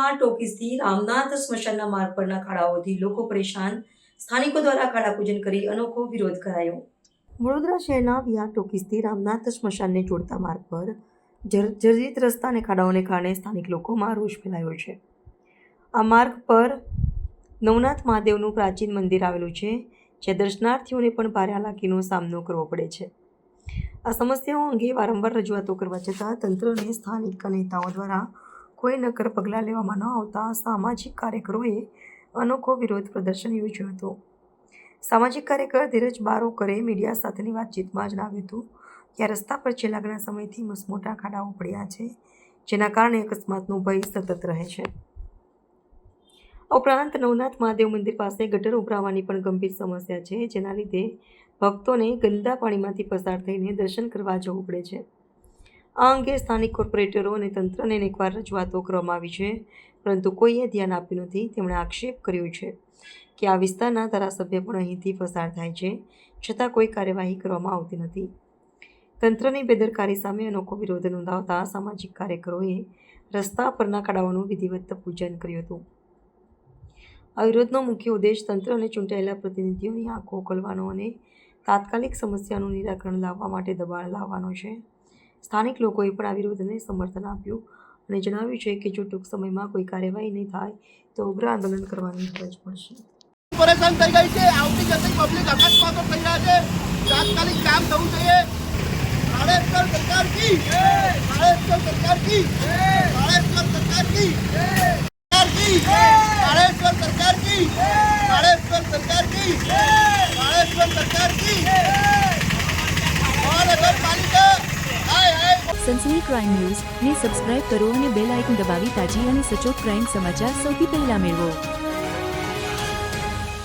વડોદરામાં ટોકીસથી રામનાથ સ્મશાનના માર્ગ પરના ખાડાઓથી લોકો પરેશાન, સ્થાનિકો દ્વારા ખાડા પૂજન કરી અનોખો વિરોધ કરાયો। વડોદરા શહેરના વિહાર ટોકીસથી રામનાથ સ્મશાનને જોડતા માર્ગ પર જર્જરિત રસ્તા અને ખાડાઓને કારણે સ્થાનિક લોકોમાં રોષ ફેલાયો છે। આ માર્ગ પર નવનાથ મહાદેવનું પ્રાચીન મંદિર આવેલું છે, જ્યાં દર્શનાર્થીઓને પણ ભારે હાલાકીનો સામનો કરવો પડે છે। આ સમસ્યાઓ અંગે વારંવાર રજૂઆતો કરવા છતાં તંત્ર અને સ્થાનિક નેતાઓ દ્વારા કોઈ નક્કર પગલાં લેવામાં ન આવતા સામાજિક કાર્યકરોએ અનોખો વિરોધ પ્રદર્શન યોજ્યું હતું। સામાજિક કાર્યકર ધીરજ બારોકરે મીડિયા સાથેની વાતચીતમાં જણાવ્યું હતું કે આ રસ્તા પર છેલ્લા ઘણા સમયથી મસમોટા ખાડાઓ પડ્યા છે, જેના કારણે અકસ્માતનો ભય સતત રહે છે। ઉપરાંત નવનાથ મહાદેવ મંદિર પાસે ગટર ઉભરાવાની પણ ગંભીર સમસ્યા છે, જેના લીધે ભક્તોને ગંદા પાણીમાંથી પસાર થઈને દર્શન કરવા જવું પડે છે। આ અંગે સ્થાનિક કોર્પોરેટરો અને તંત્રને અનેકવાર રજૂઆતો કરવામાં આવી છે, પરંતુ કોઈએ ધ્યાન આપ્યું નથી। તેમણે આક્ષેપ કર્યો છે કે આ વિસ્તારના ધારાસભ્ય પણ અહીંથી પસાર થાય છે, છતાં કોઈ કાર્યવાહી કરવામાં આવતી નથી। તંત્રની બેદરકારી સામે અનોખો વિરોધ નોંધાવતા સામાજિક કાર્યકરોએ રસ્તા પરના ખાડાઓનું વિધિવત પૂજન કર્યું હતું। આ વિરોધનો મુખ્ય ઉદ્દેશ તંત્ર અને ચૂંટાયેલા પ્રતિનિધિઓની આંખો ખોલવાનો અને તાત્કાલિક સમસ્યાનું નિરાકરણ લાવવા માટે દબાણ લાવવાનો છે। સ્થાનિક લોકોએ પણ આ વિરોધને સમર્થન આપ્યું અને જણાવ્યું છે કે જો ટૂંક સમયમાં કોઈ કાર્યવાહી નહીં થાય તો ઉગ્ર આંદોલન કરવાની ફરજ પડશે। પરેશાન થઈ ગઈ છે, આવતી જતી પબ્લિક અકસ્માતો થઈ રહ્યા છે, તાત્કાલિક કામ થવું જોઈએ। ભારત સરકાર કી જય, ભારત સરકાર કી જય, ભારત સરકાર કી જય, भारत सरकार की भारत सरकार की भारत सरकार की और नगर पालिका सनसनी क्राइम न्यूज़ ने सब्सक्राइब करो અને બેલ આઇકન દબાવી તાજી અને સચોટ ક્રાઇમ સમાચાર સૌથી પહેલા મેળવો।